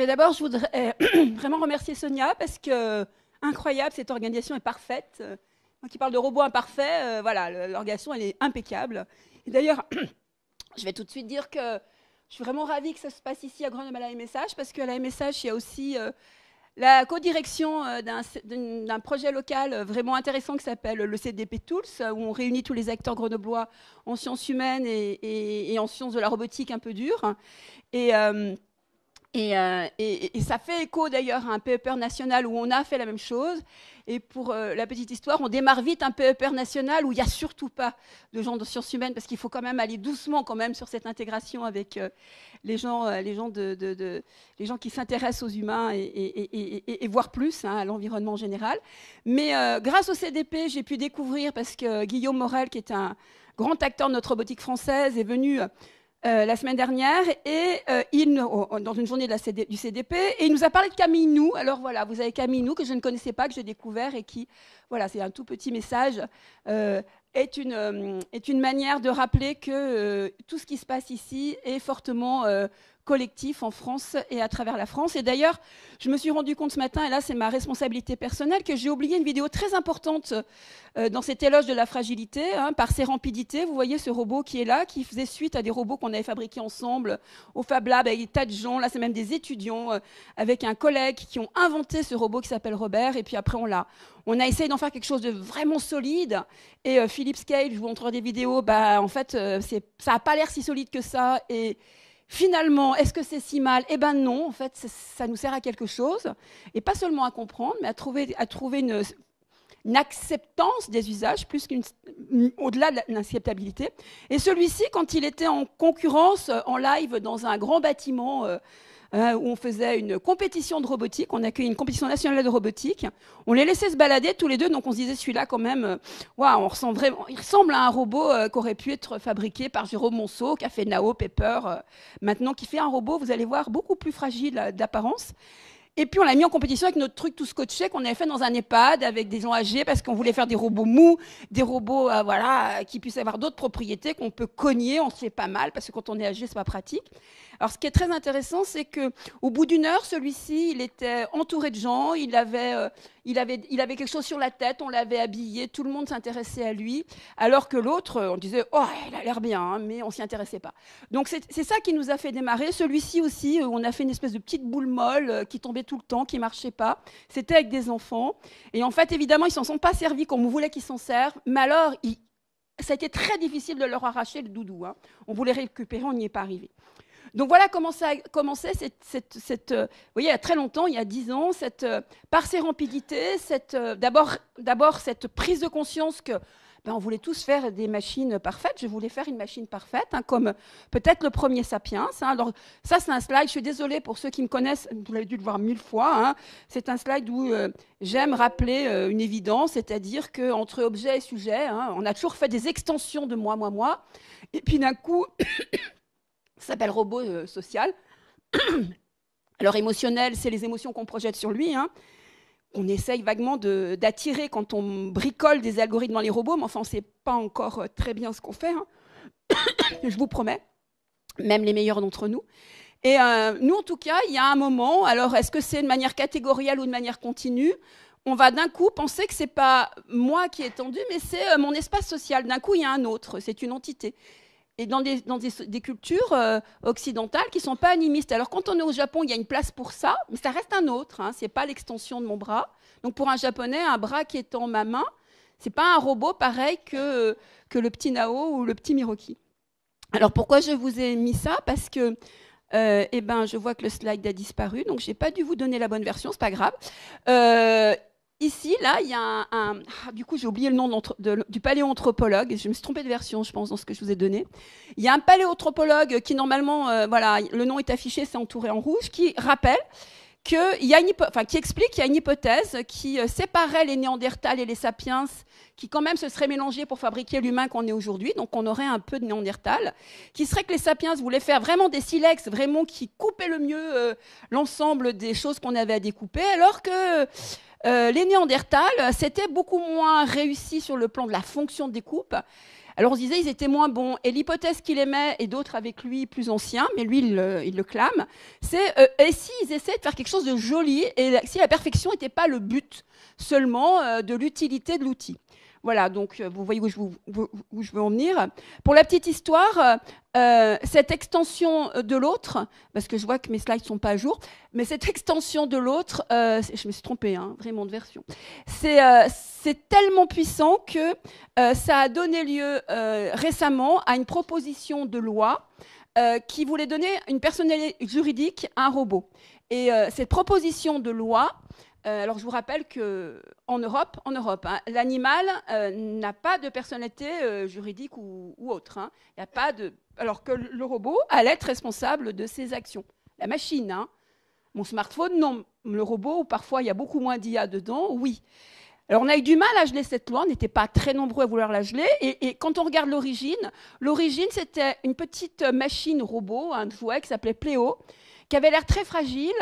Mais d'abord, je voudrais vraiment remercier Sonia parce que, incroyable, cette organisation est parfaite. Moi qui parle de robots imparfaits, voilà, l'organisation, elle est impeccable. Et d'ailleurs, je vais tout de suite dire que je suis vraiment ravie que ça se passe ici à Grenoble à la MSH parce qu'à la MSH, il y a aussi la co-direction d'un projet local vraiment intéressant qui s'appelle le CDP Tools, où on réunit tous les acteurs grenoblois en sciences humaines et en sciences de la robotique un peu dure. Et, et ça fait écho d'ailleurs à un PEPR national où on a fait la même chose. Et pour la petite histoire, on démarre vite un PEPR national où il n'y a surtout pas de gens de sciences humaines parce qu'il faut quand même aller doucement quand même sur cette intégration avec les gens qui s'intéressent aux humains et voir plus à l'environnement en général. Mais grâce au CDP, j'ai pu découvrir, parce que Guillaume Morel, qui est un grand acteur de notre robotique française, est venu la semaine dernière et dans une journée du CDP, et il nous a parlé de Camille Nou. Alors voilà, vous avez Camille Nou que je ne connaissais pas, que j'ai découvert et qui, voilà, c'est un tout petit message, est une manière de rappeler que tout ce qui se passe ici est fortement collectif en France et à travers la France. Et d'ailleurs, je me suis rendu compte ce matin, et là c'est ma responsabilité personnelle, que j'ai oublié une vidéo très importante dans cet éloge de la fragilité, par Sérempidité. Vous voyez ce robot qui est là, qui faisait suite à des robots qu'on avait fabriqués ensemble au Fab Lab avec des tas de gens. Là, c'est même des étudiants avec un collègue qui ont inventé ce robot qui s'appelle Robert. Et puis après, on a essayé d'en faire quelque chose de vraiment solide. Et Philippe Scale, je vous montre des vidéos, en fait, ça n'a pas l'air si solide que ça. Et finalement, est-ce que c'est si mal? Eh bien non, en fait, ça nous sert à quelque chose. Et pas seulement à comprendre, mais à trouver une acceptance des usages, au-delà de l'acceptabilité. Et celui-ci, quand il était en concurrence, en live, dans un grand bâtiment où on faisait une compétition de robotique, on accueillait une compétition nationale de robotique, on les laissait se balader tous les deux, donc on se disait, celui-là, quand même, il ressemble à un robot qui aurait pu être fabriqué par Jérôme Monceau, qui a fait Nao, Pepper, maintenant, qui fait un robot, vous allez voir, beaucoup plus fragile d'apparence. Et puis on l'a mis en compétition avec notre truc tout scotché qu'on avait fait dans un EHPAD avec des gens âgés parce qu'on voulait faire des robots mous, des robots qui puissent avoir d'autres propriétés qu'on peut cogner, on se fait pas mal parce que quand on est âgé, c'est pas pratique. Alors ce qui est très intéressant, c'est qu'au bout d'une heure, celui-ci, il était entouré de gens, il avait quelque chose sur la tête, on l'avait habillé, tout le monde s'intéressait à lui, alors que l'autre, on disait « Oh, il a l'air bien », mais on s'y intéressait pas. Donc c'est ça qui nous a fait démarrer. Celui-ci aussi, on a fait une espèce de petite boule molle qui tombait tout le temps, qui marchait pas. C'était avec des enfants. Et en fait, évidemment, ils s'en sont pas servis comme on voulait qu'ils s'en servent, mais alors, ça a été très difficile de leur arracher le doudou. On voulait récupérer, on n'y est pas arrivé. Donc voilà comment ça a commencé, vous voyez, il y a très longtemps, il y a 10 ans, par sérempidité, d'abord cette prise de conscience que on voulait tous faire des machines parfaites. Je voulais faire une machine parfaite, comme peut-être le premier Sapiens. Alors ça, c'est un slide, je suis désolée pour ceux qui me connaissent, vous l'avez dû le voir 1000 fois. C'est un slide où j'aime rappeler une évidence, c'est-à-dire qu'entre objet et sujet, on a toujours fait des extensions de moi. Et puis d'un coup... Ça s'appelle robot social. Alors émotionnel, c'est les émotions qu'on projette sur lui. On essaye vaguement d'attirer quand on bricole des algorithmes dans les robots, mais enfin, on ne sait pas encore très bien ce qu'on fait. Je vous promets, même les meilleurs d'entre nous. Et nous, en tout cas, il y a un moment, alors est-ce que c'est de manière catégorielle ou de manière continue? On va d'un coup penser que ce n'est pas moi qui ai tendu, mais c'est mon espace social. D'un coup, il y a un autre, c'est une entité. Et dans des cultures occidentales qui ne sont pas animistes. Alors, quand on est au Japon, il y a une place pour ça, mais ça reste un autre. Ce n'est pas l'extension de mon bras. Donc, pour un Japonais, un bras qui est en ma main, ce n'est pas un robot pareil que le petit Nao ou le petit Miroki. Alors, pourquoi je vous ai mis ça? Parce que je vois que le slide a disparu, donc je n'ai pas dû vous donner la bonne version, ce n'est pas grave. Ici, là, il y a du coup, j'ai oublié le nom du paléoanthropologue. Je me suis trompée de version, je pense, dans ce que je vous ai donné. Il y a un paléoanthropologue qui, normalement, le nom est affiché, c'est entouré en rouge, qui rappelle qui explique qu'il y a une hypothèse qui séparait les Néandertals et les Sapiens, qui quand même se seraient mélangés pour fabriquer l'humain qu'on est aujourd'hui. Donc, on aurait un peu de Néandertal, qui serait que les Sapiens voulaient faire vraiment des silex, vraiment qui coupaient le mieux l'ensemble des choses qu'on avait à découper, alors que les Néandertals, c'était beaucoup moins réussi sur le plan de la fonction de découpe. Alors on se disait ils étaient moins bons. Et l'hypothèse qu'il émet, et d'autres avec lui plus anciens, mais lui il le clame, c'est et s'ils essaient de faire quelque chose de joli, et si la perfection n'était pas le but seulement de l'utilité de l'outil. Voilà, donc vous voyez où je veux en venir. Pour la petite histoire, cette extension de l'autre, parce que je vois que mes slides ne sont pas à jour, mais cette extension de l'autre, je me suis trompée, hein, vraiment de version, c'est tellement puissant que ça a donné lieu récemment à une proposition de loi qui voulait donner une personnalité juridique à un robot. Et cette proposition de loi, alors je vous rappelle qu'en Europe, hein, l'animal n'a pas de personnalité juridique ou autre. Hein. Y a pas de... Alors que le robot allait être responsable de ses actions. La machine, hein. Mon smartphone, non. Le robot, où parfois il y a beaucoup moins d'IA dedans, oui. Alors on a eu du mal à geler cette loi, on n'était pas très nombreux à vouloir la geler. Et quand on regarde l'origine c'était une petite machine robot, un jouet qui s'appelait Pléo, qui avait l'air très fragile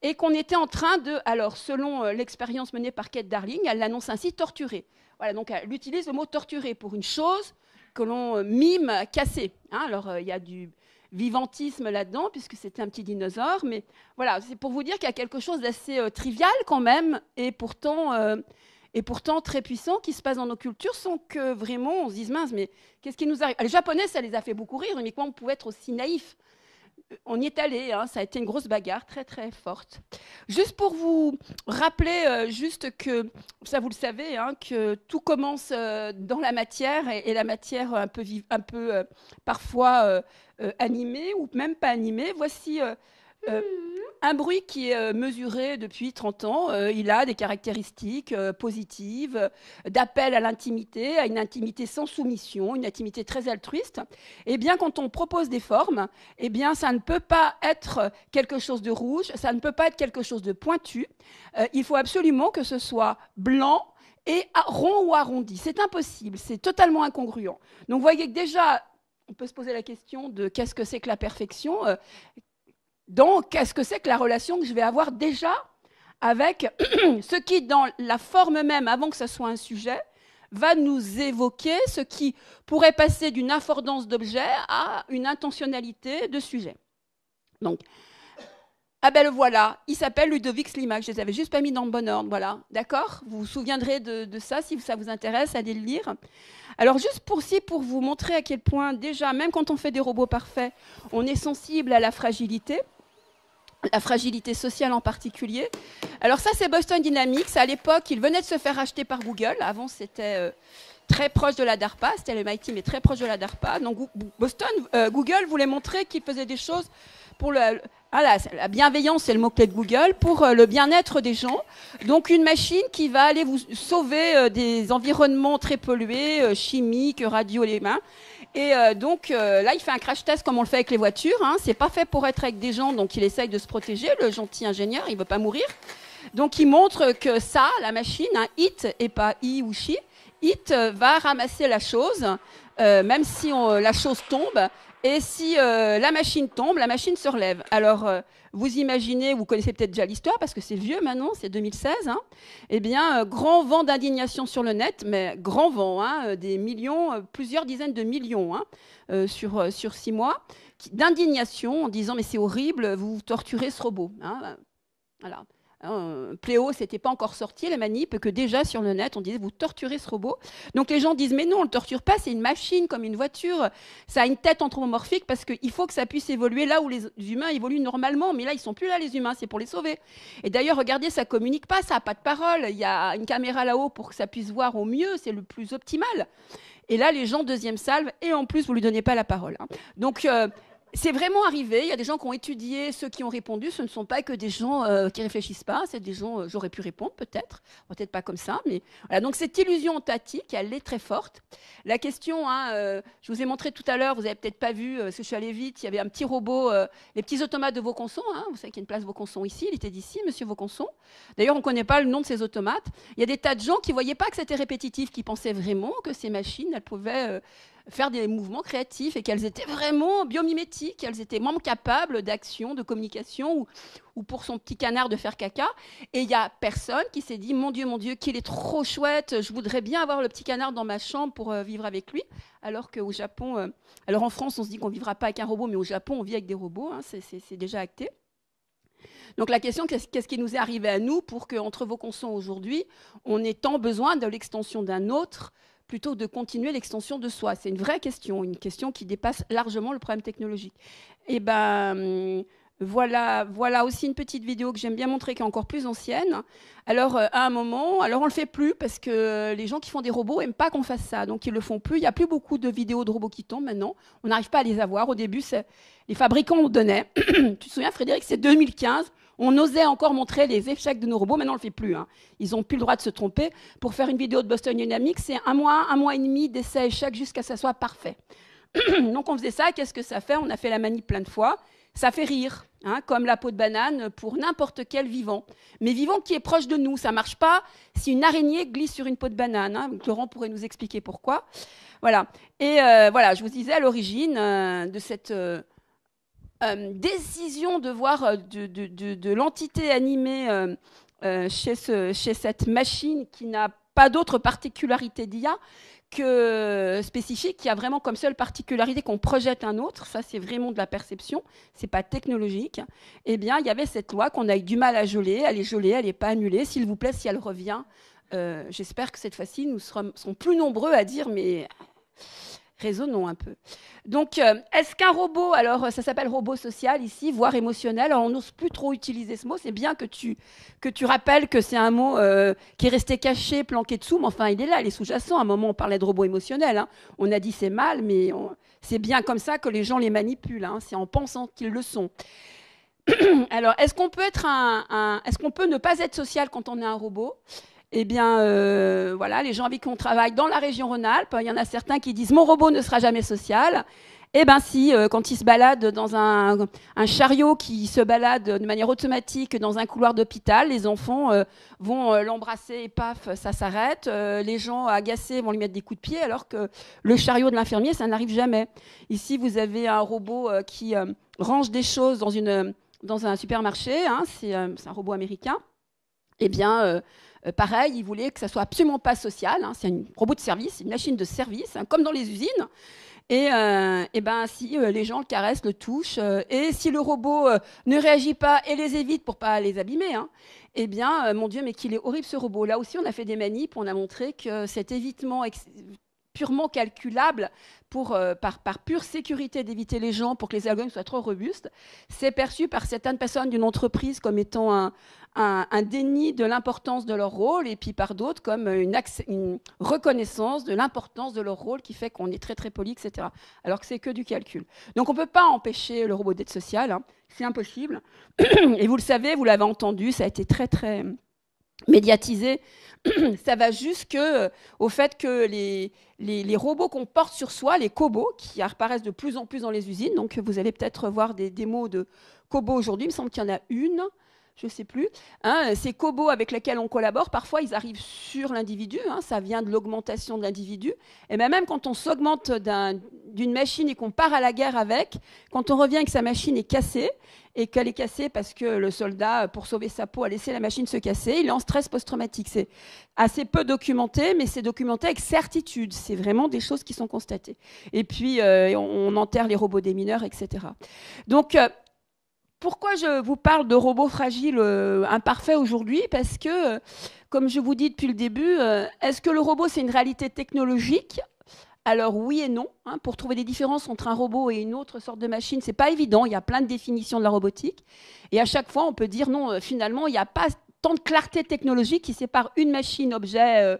et qu'on était en train de, alors selon l'expérience menée par Kate Darling, elle l'annonce ainsi, torturer. Voilà, donc elle utilise le mot torturer pour une chose que l'on mime casser. Hein, alors il y a du vivantisme là-dedans, puisque c'était un petit dinosaure, mais voilà, c'est pour vous dire qu'il y a quelque chose d'assez trivial quand même, et pourtant très puissant, qui se passe dans nos cultures sans que vraiment on se dise, mince, mais qu'est-ce qui nous arrive? Les Japonais, ça les a fait beaucoup rire, mais comment on pouvait être aussi naïf? On y est allé, hein, ça a été une grosse bagarre très très forte. Juste pour vous rappeler, juste que, ça vous le savez, hein, que tout commence dans la matière, et la matière un peu parfois animée ou même pas animée. Voici un bruit qui est mesuré depuis 30 ans. Il a des caractéristiques positives, d'appel à l'intimité, à une intimité sans soumission, une intimité très altruiste. Et bien, quand on propose des formes, eh bien, ça ne peut pas être quelque chose de rouge, ça ne peut pas être quelque chose de pointu. Il faut absolument que ce soit blanc et rond ou arrondi. C'est impossible, c'est totalement incongruent. Donc, vous voyez que déjà, on peut se poser la question de qu'est-ce que c'est que la perfection. Donc, qu'est-ce que c'est que la relation que je vais avoir déjà avec ce qui, dans la forme même, avant que ce soit un sujet, va nous évoquer ce qui pourrait passer d'une affordance d'objet à une intentionnalité de sujet. Donc, ah ben le voilà, il s'appelle Ludovic Slimak, je les avais juste pas mis dans le bon ordre, voilà, d'accord? Vous vous souviendrez de ça, si ça vous intéresse, allez le lire. Alors juste pour vous montrer à quel point, déjà, même quand on fait des robots parfaits, on est sensible à la fragilité sociale en particulier. Alors ça, c'est Boston Dynamics. À l'époque, il venait de se faire acheter par Google. Avant, c'était très proche de la DARPA. C'était le MIT, mais très proche de la DARPA. Donc Google voulait montrer qu'il faisait des choses pour la bienveillance, c'est le mot-clé de Google, pour le bien-être des gens. Donc une machine qui va aller vous sauver des environnements très pollués, chimiques, radio, les mains. Et donc là, il fait un crash test comme on le fait avec les voitures. Hein. C'est pas fait pour être avec des gens, donc il essaye de se protéger. Le gentil ingénieur, il veut pas mourir. Donc il montre que ça, la machine, hein, it et pas i ou she, it va ramasser la chose, même si la chose tombe. Et si la machine tombe, la machine se relève. Alors, vous imaginez, vous connaissez peut-être déjà l'histoire, parce que c'est vieux maintenant, c'est 2016. Hein, eh bien, grand vent d'indignation sur le net, mais grand vent, hein, des millions, plusieurs dizaines de millions hein, sur 6 mois, d'indignation en disant « mais c'est horrible, vous torturez ce robot hein, ». Voilà. Pléo, c'était pas encore sorti, la manip, que déjà sur le net, on disait vous torturez ce robot. Donc les gens disent mais non, on le torture pas, c'est une machine comme une voiture, ça a une tête anthropomorphique parce qu'il faut que ça puisse évoluer là où les humains évoluent normalement, mais là ils sont plus là les humains, c'est pour les sauver. Et d'ailleurs, regardez, ça communique pas, ça a pas de parole, il y a une caméra là-haut pour que ça puisse voir au mieux, c'est le plus optimal. Et là, les gens, deuxième salve, et en plus, vous lui donnez pas la parole. Hein. Donc c'est vraiment arrivé. Il y a des gens qui ont étudié, ceux qui ont répondu. Ce ne sont pas que des gens qui réfléchissent pas. C'est des gens, j'aurais pu répondre peut-être pas comme ça. Mais voilà. Donc cette illusion ontatique, elle est très forte. La question, hein, je vous ai montré tout à l'heure, vous avez peut-être pas vu, parce que je suis allée vite. Il y avait un petit robot, les petits automates de Vaucanson. Hein, vous savez qu'il y a une place Vaucanson ici. Il était d'ici, Monsieur Vaucanson. D'ailleurs, on ne connaît pas le nom de ces automates. Il y a des tas de gens qui voyaient pas que c'était répétitif, qui pensaient vraiment que ces machines, elles pouvaient faire des mouvements créatifs et qu'elles étaient vraiment biomimétiques, qu'elles étaient vraiment capables d'action, de communication ou pour son petit canard de faire caca. Et il n'y a personne qui s'est dit « Mon Dieu, qu'il est trop chouette, je voudrais bien avoir le petit canard dans ma chambre pour vivre avec lui ». Alors qu'au Japon, alors en France, on se dit qu'on ne vivra pas avec un robot, mais au Japon, on vit avec des robots, hein, c'est déjà acté. Donc la question, qu'est-ce qui nous est arrivé à nous pour qu'entre vos consons aujourd'hui, on ait tant besoin de l'extension d'un autre plutôt que de continuer l'extension de soi? C'est une vraie question, une question qui dépasse largement le problème technologique. Et ben voilà aussi une petite vidéo que j'aime bien montrer, qui est encore plus ancienne. Alors, à un moment, alors on le fait plus parce que les gens qui font des robots n'aiment pas qu'on fasse ça, donc ils le font plus. Il n'y a plus beaucoup de vidéos de robots qui tombent maintenant. On n'arrive pas à les avoir. Au début, les fabricants nous donnaient. Tu te souviens, Frédéric, c'est 2015. On osait encore montrer les échecs de nos robots. Maintenant, on ne le fait plus. Hein. Ils n'ont plus le droit de se tromper. Pour faire une vidéo de Boston Dynamics, c'est un mois et demi d'essais échecs jusqu'à ce que ça soit parfait. Donc, on faisait ça. Qu'est-ce que ça fait? On a fait la manip plein de fois. Ça fait rire, hein, comme la peau de banane pour n'importe quel vivant. Mais vivant qui est proche de nous. Ça ne marche pas si une araignée glisse sur une peau de banane. Hein. Laurent pourrait nous expliquer pourquoi. Voilà. Et voilà, je vous disais à l'origine de cette décision de voir de l'entité animée chez cette machine qui n'a pas d'autre particularité d'IA que spécifique, qui a vraiment comme seule particularité qu'on projette un autre. Ça, c'est vraiment de la perception, c'est pas technologique. Eh bien, il y avait cette loi qu'on a eu du mal à geler. Elle est gelée, elle n'est pas annulée. S'il vous plaît, si elle revient, j'espère que cette fois-ci, nous serons plus nombreux à dire, mais raisonnons un peu. Donc, est-ce qu'un robot, alors ça s'appelle robot social ici, voire émotionnel, alors on n'ose plus trop utiliser ce mot, c'est bien que tu rappelles que c'est un mot qui est resté caché, planqué dessous, mais enfin il est là, il est sous-jacent. À un moment on parlait de robot émotionnel, hein. On a dit c'est mal, mais c'est bien comme ça que les gens les manipulent, hein. C'est en pensant qu'ils le sont. Alors, est-ce qu'on peut est-ce qu'on peut ne pas être social quand on est un robot? Eh bien, voilà, les gens avec qui on travaille dans la région Rhône-Alpes, il y en a certains qui disent « mon robot ne sera jamais social ». Eh bien si, quand il se balade dans un chariot qui se balade de manière automatique dans un couloir d'hôpital, les enfants vont l'embrasser et paf, ça s'arrête. Les gens agacés vont lui mettre des coups de pied, alors que le chariot de l'infirmier, ça n'arrive jamais. Ici, vous avez un robot qui range des choses dans un supermarché, hein, c'est un robot américain. Eh bien... pareil, ils voulaient que ça soit absolument pas social. Hein, c'est un robot de service, une machine de service, hein, comme dans les usines. Et ben si les gens le caressent, le touchent, et si le robot ne réagit pas et les évite pour pas les abîmer, hein, eh bien, mon Dieu, mais qu'il est horrible ce robot. Là aussi, on a fait des manips, on a montré que cet évitement purement calculable par pure sécurité d'éviter les gens pour que les algorithmes soient trop robustes, c'est perçu par certaines personnes d'une entreprise comme étant un déni de l'importance de leur rôle, et puis par d'autres comme une reconnaissance de l'importance de leur rôle qui fait qu'on est très très poli, etc. Alors que c'est que du calcul. Donc on ne peut pas empêcher le robot d'être social, hein. C'est impossible. Et vous le savez, vous l'avez entendu, ça a été très très médiatisé. Ça va jusqu'au fait que les robots qu'on porte sur soi, les cobots, qui apparaissent de plus en plus dans les usines, donc vous allez peut-être voir des démos de cobots aujourd'hui, il me semble qu'il y en a une, je ne sais plus, hein, ces cobots avec lesquels on collabore, parfois ils arrivent sur l'individu, hein, ça vient de l'augmentation de l'individu, et même quand on s'augmente d'une machine et qu'on part à la guerre avec, quand on revient et que sa machine est cassée, et qu'elle est cassée parce que le soldat, pour sauver sa peau, a laissé la machine se casser, il est en stress post-traumatique. C'est assez peu documenté, mais c'est documenté avec certitude. C'est vraiment des choses qui sont constatées. Et puis, on enterre les robots des mineurs, etc. Donc, pourquoi je vous parle de robots fragiles, imparfaits aujourd'hui? Parce que, comme je vous dis depuis le début, est-ce que le robot, c'est une réalité technologique? Alors oui et non, hein, pour trouver des différences entre un robot et une autre sorte de machine, c'est pas évident, il y a plein de définitions de la robotique. Et à chaque fois, on peut dire non, finalement, il n'y a pas tant de clarté technologique qui sépare une machine, objet,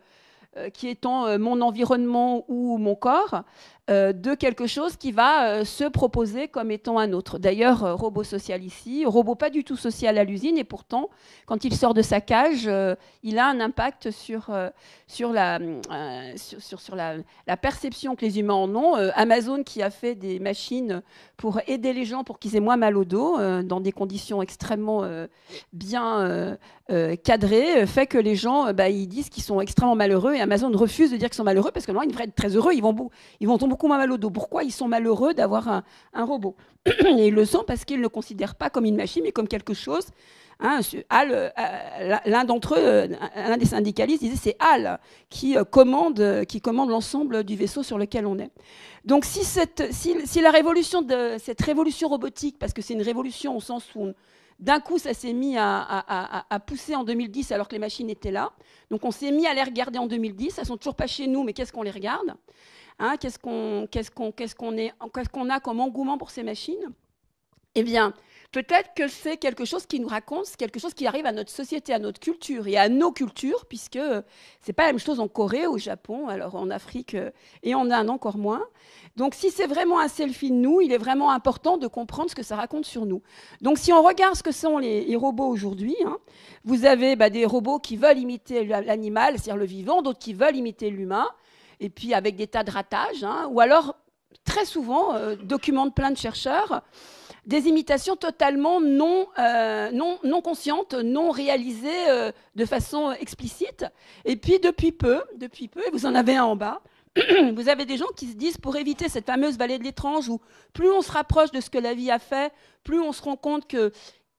qui étant mon environnement ou mon corps, de quelque chose qui va se proposer comme étant un autre. D'ailleurs, robot social ici, robot pas du tout social à l'usine, et pourtant, quand il sort de sa cage, il a un impact sur la perception que les humains en ont. Amazon, qui a fait des machines pour aider les gens pour qu'ils aient moins mal au dos, dans des conditions extrêmement bien cadrées, fait que les gens ils disent qu'ils sont extrêmement malheureux et Amazon refuse de dire qu'ils sont malheureux parce que normalement, ils devraient être très heureux. Ils vont tomber beaucoup moins mal au dos. Pourquoi ils sont malheureux d'avoir un robot? Et ils le sont parce qu'ils ne le considèrent pas comme une machine, mais comme quelque chose. Hein, l'un d'entre eux, l'un des syndicalistes, disait c'est HAL qui commande l'ensemble du vaisseau sur lequel on est. Donc si la révolution cette révolution robotique, parce que c'est une révolution au sens où d'un coup ça s'est mis à pousser en 2010 alors que les machines étaient là, donc on s'est mis à les regarder en 2010, elles sont toujours pas chez nous, mais qu'est-ce qu'on les regarde, hein, qu'est-ce qu'on a comme engouement pour ces machines? Eh bien, peut-être que c'est quelque chose qui nous raconte, quelque chose qui arrive à notre société, à notre culture et à nos cultures, puisque c'est pas la même chose en Corée, au Japon, alors en Afrique et en Inde encore moins. Donc, si c'est vraiment un selfie de nous, il est vraiment important de comprendre ce que ça raconte sur nous. Donc, si on regarde ce que sont les robots aujourd'hui, hein, vous avez des robots qui veulent imiter l'animal, c'est-à-dire le vivant, d'autres qui veulent imiter l'humain, et puis avec des tas de ratages, hein, ou alors, très souvent, documentent plein de chercheurs, des imitations totalement non conscientes, non réalisées de façon explicite. Et puis, depuis peu, et vous en avez un en bas, vous avez des gens qui se disent, pour éviter cette fameuse vallée de l'étrange, où plus on se rapproche de ce que la vie a fait, plus on se rend compte que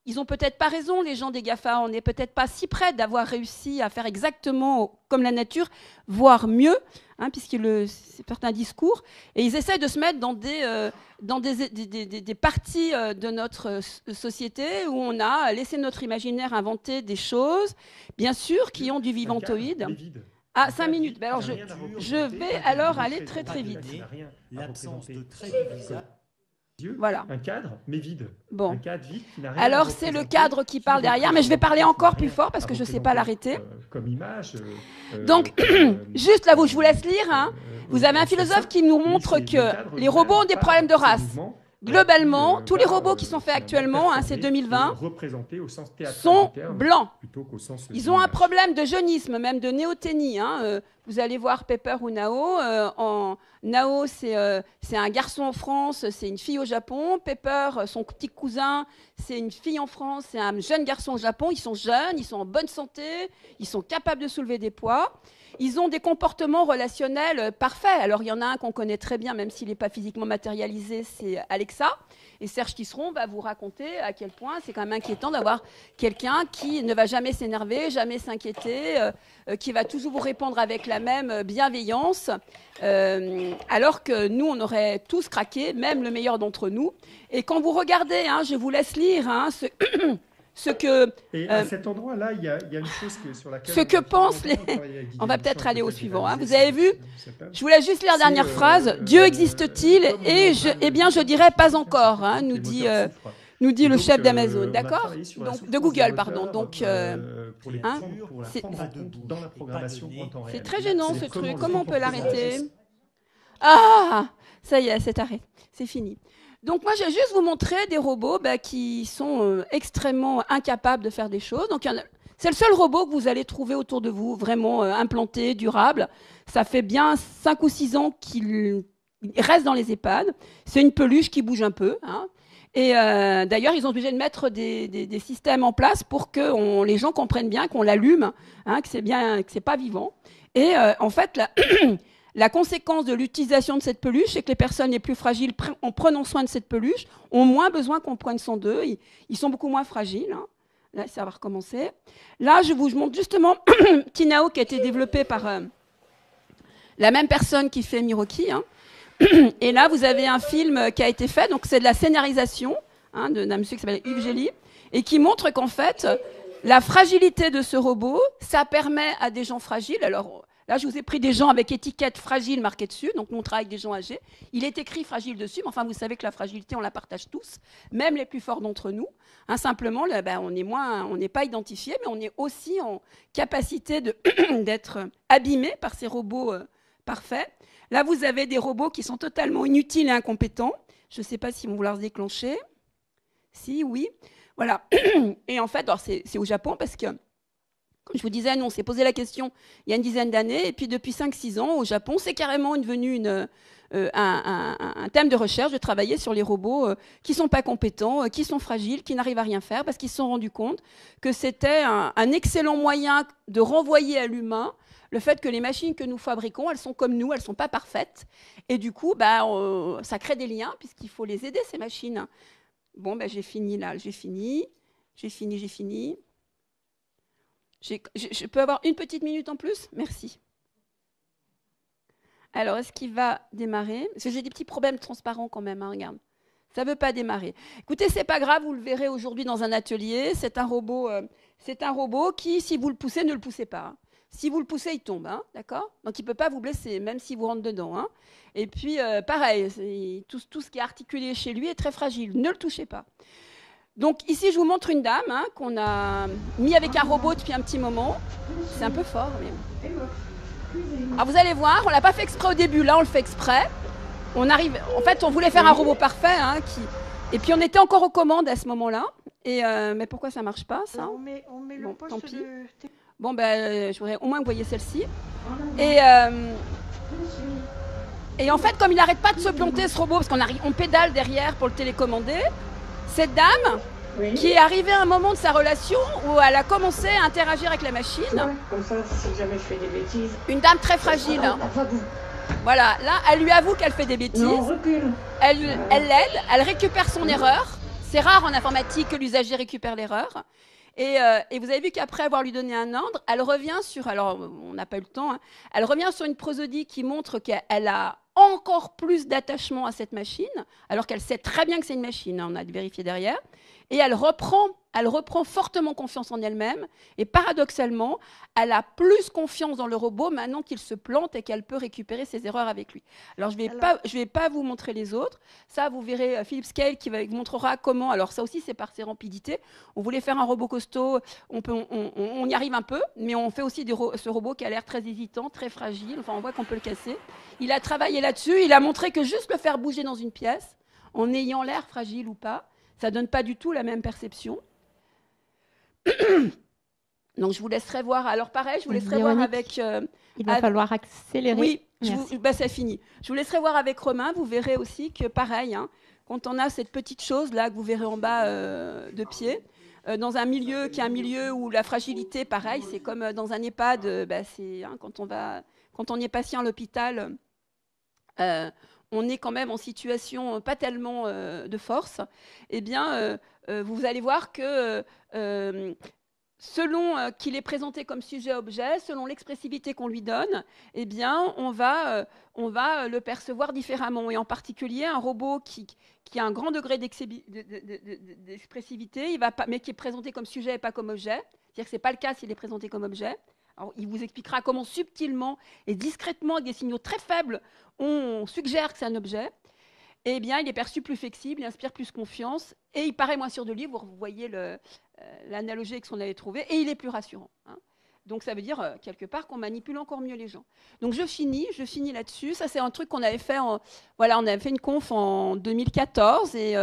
ils n'ont peut-être pas raison, les gens des GAFA. On n'est peut-être pas si près d'avoir réussi à faire exactement comme la nature, voire mieux, hein, c'est certains discours. Et ils essaient de se mettre dans des parties de notre société où on a laissé notre imaginaire inventer des choses, bien sûr, qui ont du vivantoïde. Ah, 5 minutes. Ben alors je vais alors aller très très vite. L'absence de traits du visage. Voilà. Un cadre, mais vide. Bon. Un cadre vide qui n'a rien alors, c'est le cadre qui parle derrière, mais je vais parler encore plus fort parce que je ne sais pas l'arrêter. Comme image. Donc, juste là, je vous laisse lire. Hein. Vous avez un philosophe qui nous montre que les robots ont des problèmes de race. Globalement, tous les robots qui sont faits actuellement, hein, c'est 2020, sont blancs. Ils ont un problème de jeunisme, même de néoténie. Hein. Vous allez voir Pepper ou Nao. Nao, c'est un garçon en France, c'est une fille au Japon. Pepper, son petit cousin, c'est une fille en France, c'est un jeune garçon au Japon. Ils sont jeunes, ils sont en bonne santé, ils sont capables de soulever des poids. Ils ont des comportements relationnels parfaits. Alors, il y en a un qu'on connaît très bien, même s'il n'est pas physiquement matérialisé, c'est Alexa. Et Serge Tisseron va vous raconter à quel point c'est quand même inquiétant d'avoir quelqu'un qui ne va jamais s'énerver, jamais s'inquiéter, qui va toujours vous répondre avec la même bienveillance, alors que nous, on aurait tous craqué, même le meilleur d'entre nous. Et quand vous regardez, hein, je vous laisse lire ce que... Et à cet endroit-là, il y a une chose sur laquelle... Ce que pensent les... On va peut-être aller au suivant. Hein. Vous avez vu? Je voulais juste lire la dernière phrase. Dieu existe-t-il? Eh bien, je dirais pas encore, hein, nous dit le chef d'Amazon. D'accord? Donc, de Google, pardon. Donc, c'est très gênant, ce truc. Comment on peut l'arrêter? Ah! Ça y est, c'est arrêté. C'est fini. Donc moi, je vais juste vous montrer des robots qui sont extrêmement incapables de faire des choses. Donc c'est le seul robot que vous allez trouver autour de vous, vraiment implanté, durable. Ça fait bien 5 ou 6 ans qu'il reste dans les EHPAD. C'est une peluche qui bouge un peu. Hein. Et d'ailleurs, ils ont obligé de mettre des systèmes en place pour que les gens comprennent bien qu'on l'allume, hein, que c'est pas vivant. Et en fait, la conséquence de l'utilisation de cette peluche, c'est que les personnes les plus fragiles, en prenant soin de cette peluche, ont moins besoin qu'on prenne soin d'eux. Ils sont beaucoup moins fragiles. Hein. Là, ça va recommencer. Là, je vous montre justement Tinao, qui a été développé par la même personne qui fait Miroki. Hein. Et là, vous avez un film qui a été fait. Donc, c'est de la scénarisation d'un monsieur qui s'appelle Yves Gély, et qui montre qu'en fait, la fragilité de ce robot, ça permet à des gens fragiles... Alors, là, je vous ai pris des gens avec étiquette fragile marquée dessus. Donc, nous, on travaille avec des gens âgés. Il est écrit fragile dessus. Mais enfin, vous savez que la fragilité, on la partage tous, même les plus forts d'entre nous. Hein, simplement, là, on n'est pas identifié, mais on est aussi en capacité d'être abîmé par ces robots parfaits. Là, vous avez des robots qui sont totalement inutiles et incompétents. Je ne sais pas s'ils vont vouloir se déclencher. Si, oui. Voilà. Et en fait, c'est au Japon parce que, comme je vous disais, nous, on s'est posé la question il y a une dizaine d'années, et puis depuis 5-6 ans, au Japon, c'est carrément devenu un thème de recherche de travailler sur les robots qui ne sont pas compétents, qui sont fragiles, qui n'arrivent à rien faire, parce qu'ils se sont rendus compte que c'était un excellent moyen de renvoyer à l'humain le fait que les machines que nous fabriquons, elles sont comme nous, elles ne sont pas parfaites. Et du coup, ça crée des liens, puisqu'il faut les aider, ces machines. Bon, j'ai fini là, j'ai fini. Je peux avoir une petite minute en plus? Merci. Alors, est-ce qu'il va démarrer? Parce que j'ai des petits problèmes transparents quand même, hein, regarde. Ça ne veut pas démarrer. Écoutez, ce n'est pas grave, vous le verrez aujourd'hui dans un atelier. C'est un robot qui, si vous le poussez, ne le poussez pas. Hein. Si vous le poussez, il tombe, hein, d'accord? Donc, il ne peut pas vous blesser, même si vous rentrez dedans. Hein. Et puis, pareil, tout ce qui est articulé chez lui est très fragile. Ne le touchez pas. Donc, ici, je vous montre une dame qu'on a mis avec un robot depuis un petit moment. C'est un peu fort, mais... Alors, vous allez voir, on ne l'a pas fait exprès au début. Là, on le fait exprès. En fait, on voulait faire un robot parfait, et puis on était encore aux commandes à ce moment-là. Mais pourquoi ça ne marche pas, ça? On met le bon, poste tant pis. de... Bon, je voudrais au moins que vous voyez celle-ci. Et en fait, comme il n'arrête pas de se planter, ce robot, parce qu'on pédale derrière pour le télécommander, cette dame, qui est arrivée à un moment de sa relation où elle a commencé à interagir avec la machine. Comme ça, si jamais je fais des bêtises... Une dame très fragile. Voilà, là, elle lui avoue qu'elle fait des bêtises. Non, recule. Elle l'aide, elle récupère son erreur. C'est rare en informatique que l'usager récupère l'erreur. Et vous avez vu qu'après avoir lui donné un ordre, elle revient sur... Alors, on n'a pas eu le temps. Elle revient sur une prosodie qui montre qu'elle a encore plus d'attachement à cette machine, alors qu'elle sait très bien que c'est une machine. On a vérifié derrière. Et elle reprend fortement confiance en elle-même. Et paradoxalement, elle a plus confiance dans le robot maintenant qu'il se plante et qu'elle peut récupérer ses erreurs avec lui. Alors, je vais pas vous montrer les autres. Ça, vous verrez Philippe Scale qui vous montrera comment. Alors, ça aussi, c'est par sérendipité. On voulait faire un robot costaud. On y arrive un peu, mais on fait aussi ce robot qui a l'air très hésitant, très fragile. Enfin, on voit qu'on peut le casser. Il a travaillé là-dessus. Il a montré que juste le faire bouger dans une pièce, en ayant l'air fragile ou pas, ça ne donne pas du tout la même perception. Donc, je vous laisserai voir. Alors, pareil, je vous laisserai voir avec... il va falloir accélérer. Oui, c'est fini. Je vous laisserai voir avec Romain. Vous verrez aussi que, pareil, quand on a cette petite chose-là que vous verrez en bas de pied, dans un milieu qui est un milieu où la fragilité, pareil, c'est comme dans un EHPAD, quand on est patient à l'hôpital... on est quand même en situation pas tellement de force, eh bien, vous allez voir que selon qu'il est présenté comme sujet-objet, selon l'expressivité qu'on lui donne, eh bien, on va le percevoir différemment. Et en particulier, un robot qui a un grand degré d'expressivité, mais qui est présenté comme sujet et pas comme objet, c'est-à-dire que ce n'est pas le cas s'il est présenté comme objet. Alors, il vous expliquera comment subtilement et discrètement, avec des signaux très faibles, on suggère que c'est un objet. Eh bien, il est perçu plus flexible, il inspire plus confiance et il paraît moins sûr de lui. Vous voyez l'analogie avec ce qu'on avait trouvé et il est plus rassurant. Donc, ça veut dire, quelque part, qu'on manipule encore mieux les gens. Donc, je finis là-dessus. Ça, c'est un truc qu'on avait fait. On avait fait une conf en 2014 et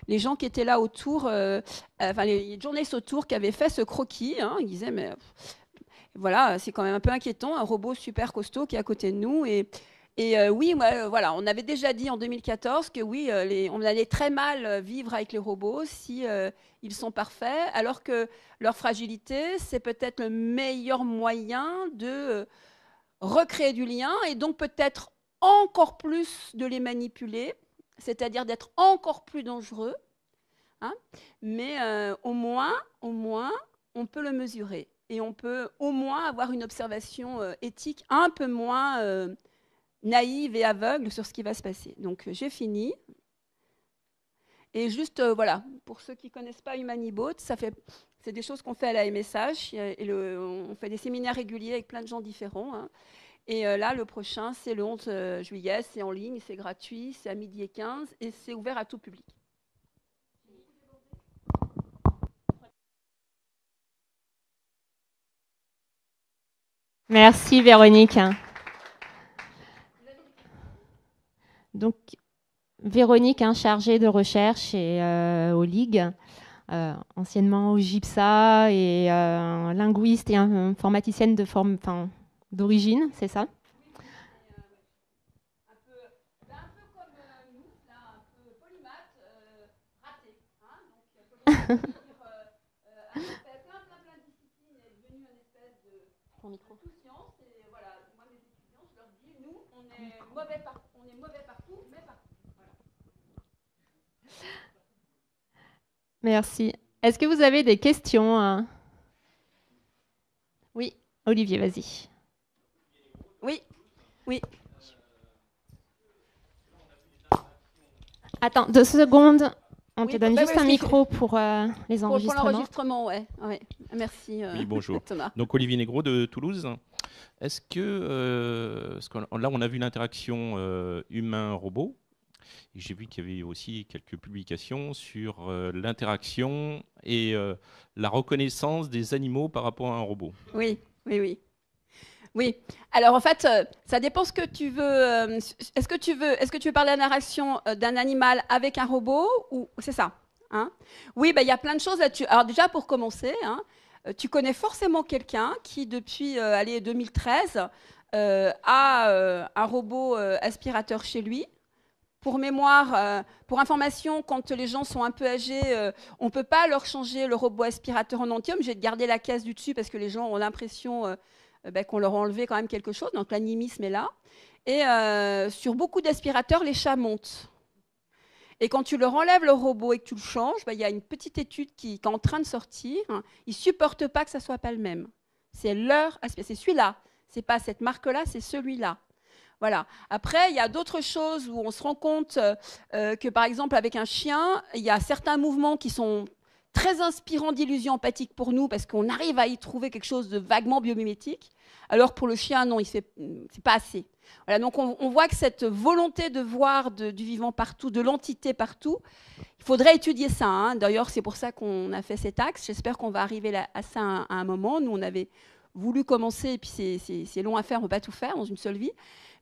les gens qui étaient là autour, les journalistes autour qui avaient fait ce croquis, ils disaient, mais... Voilà, c'est quand même un peu inquiétant, un robot super costaud qui est à côté de nous. Oui, on avait déjà dit en 2014 que oui, on allait très mal vivre avec les robots si ils sont parfaits, alors que leur fragilité, c'est peut-être le meilleur moyen de recréer du lien et donc peut-être encore plus de les manipuler, c'est-à-dire d'être encore plus dangereux. Mais au moins, on peut le mesurer. Et on peut au moins avoir une observation éthique un peu moins naïve et aveugle sur ce qui va se passer. Donc, j'ai fini. Et juste, pour ceux qui ne connaissent pas Humanibot, c'est des choses qu'on fait à la MSH. On fait des séminaires réguliers avec plein de gens différents. Et là, le prochain, c'est le 11 juillet. C'est en ligne, c'est gratuit, c'est à 12h15 et c'est ouvert à tout public. Merci Véronique. Donc Véronique, chargée de recherche au LIG, anciennement au GIPSA et linguiste et informaticienne d'origine, c'est ça? Un peu comme nous, là, un peu polymathe, raté. Donc, plein de disciplines est devenu une espèce de Ton micro. Tout science, et voilà, moi mes étudiants, je leur dis, nous, on est mauvais partout, mais partout. Voilà. Merci. Est-ce que vous avez des questions, hein? Oui, Olivier, vas-y. Oui. Attends, 2 secondes. On te donne juste un micro pour les enregistrements. Pour l'enregistrement, ouais. Merci. Oui, bonjour. Thomas. Donc Olivier Négro de Toulouse. Est-ce que, là on a vu l'interaction humain-robot. J'ai vu qu'il y avait aussi quelques publications sur l'interaction et la reconnaissance des animaux par rapport à un robot. Oui. Alors en fait, ça dépend ce que tu veux. Est-ce que tu veux parler d'interaction d'un animal avec un robot ou c'est ça, hein? Oui, il y a plein de choses là-dessus. Alors déjà pour commencer, hein, tu connais forcément quelqu'un qui depuis 2013 a un robot aspirateur chez lui. Pour mémoire, pour information, quand les gens sont un peu âgés, on ne peut pas leur changer le robot aspirateur en entier. J'ai gardé la caisse du dessus parce que les gens ont l'impression qu'on leur a enlevé quand même quelque chose. Donc l'animisme est là. Et sur beaucoup d'aspirateurs, les chats montent. Et quand tu leur enlèves le robot et que tu le changes, il y a une petite étude qui est en train de sortir. Ils ne supportent pas que ça ne soit pas le même. C'est c'est celui-là. Ce n'est pas cette marque-là, c'est celui-là. Voilà. Après, il y a d'autres choses où on se rend compte que, par exemple, avec un chien, il y a certains mouvements qui sont très inspirants d'illusions empathiques pour nous parce qu'on arrive à y trouver quelque chose de vaguement biomimétique. Alors pour le chien, non, c'est pas assez. Voilà, donc on voit que cette volonté de voir du vivant partout, de l'entité partout, il faudrait étudier ça, hein. D'ailleurs, c'est pour ça qu'on a fait cet axe. J'espère qu'on va arriver à ça à un moment. Nous, on avait voulu commencer, et puis c'est long à faire, on ne peut pas tout faire dans une seule vie.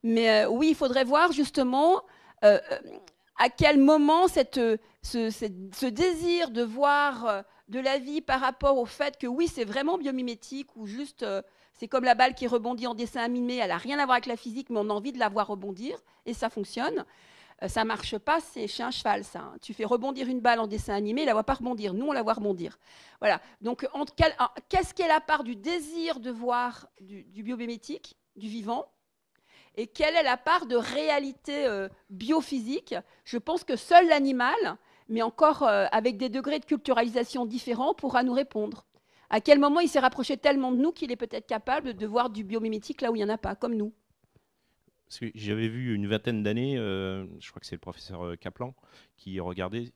Mais oui, il faudrait voir justement à quel moment ce désir de voir de la vie par rapport au fait que oui, c'est vraiment biomimétique ou juste c'est comme la balle qui rebondit en dessin animé, elle n'a rien à voir avec la physique, mais on a envie de la voir rebondir et ça fonctionne. Ça ne marche pas, c'est chez un cheval, ça. Hein. Tu fais rebondir une balle en dessin animé, elle ne la voit pas rebondir. Nous, on la voit rebondir. Voilà. Donc, qu'est-ce qu'est la part du désir de voir du biomimétique, du vivant? Et quelle est la part de réalité biophysique? Je pense que seul l'animal, mais encore avec des degrés de culturalisation différents, pourra nous répondre. À quel moment il s'est rapproché tellement de nous qu'il est peut-être capable de voir du biomimétique là où il n'y en a pas, comme nous? Parce que j'avais vu une vingtaine d'années, je crois que c'est le professeur Kaplan, qui regardait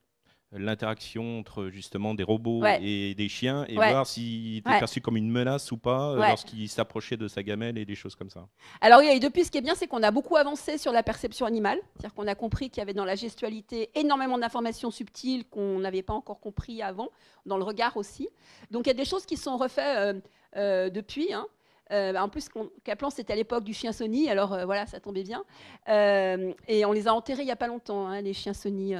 l'interaction entre justement des robots et des chiens et voir s'il était perçu comme une menace ou pas lorsqu'il s'approchait de sa gamelle et des choses comme ça. Alors oui, et depuis, ce qui est bien, c'est qu'on a beaucoup avancé sur la perception animale. C'est-à-dire qu'on a compris qu'il y avait dans la gestualité énormément d'informations subtiles qu'on n'avait pas encore compris avant, dans le regard aussi. Donc il y a des choses qui sont refaites depuis, hein. En plus, Kaplan, c'était à l'époque du chien Sony, alors voilà, ça tombait bien. Et on les a enterrés il n'y a pas longtemps, hein, les chiens Sony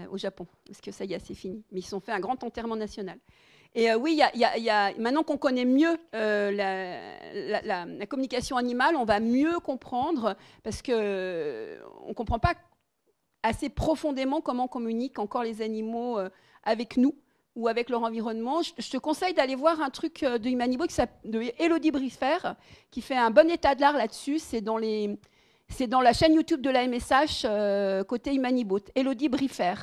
au Japon, parce que ça y est, c'est fini. Mais ils se sont fait un grand enterrement national. Et oui, maintenant qu'on connaît mieux la communication animale, on va mieux comprendre, parce qu'on ne comprend pas assez profondément comment communiquent encore les animaux avec nous ou avec leur environnement. Je te conseille d'aller voir un truc de Humanibot de Élodie Briffer, qui fait un bon état de l'art là-dessus. C'est dans la chaîne YouTube de la MSH, côté Humanibot. Élodie Briffer.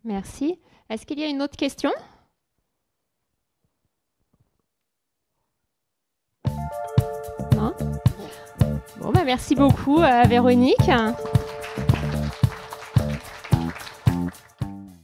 Merci. Est-ce qu'il y a une autre question? Non? Bon, merci beaucoup, Véronique.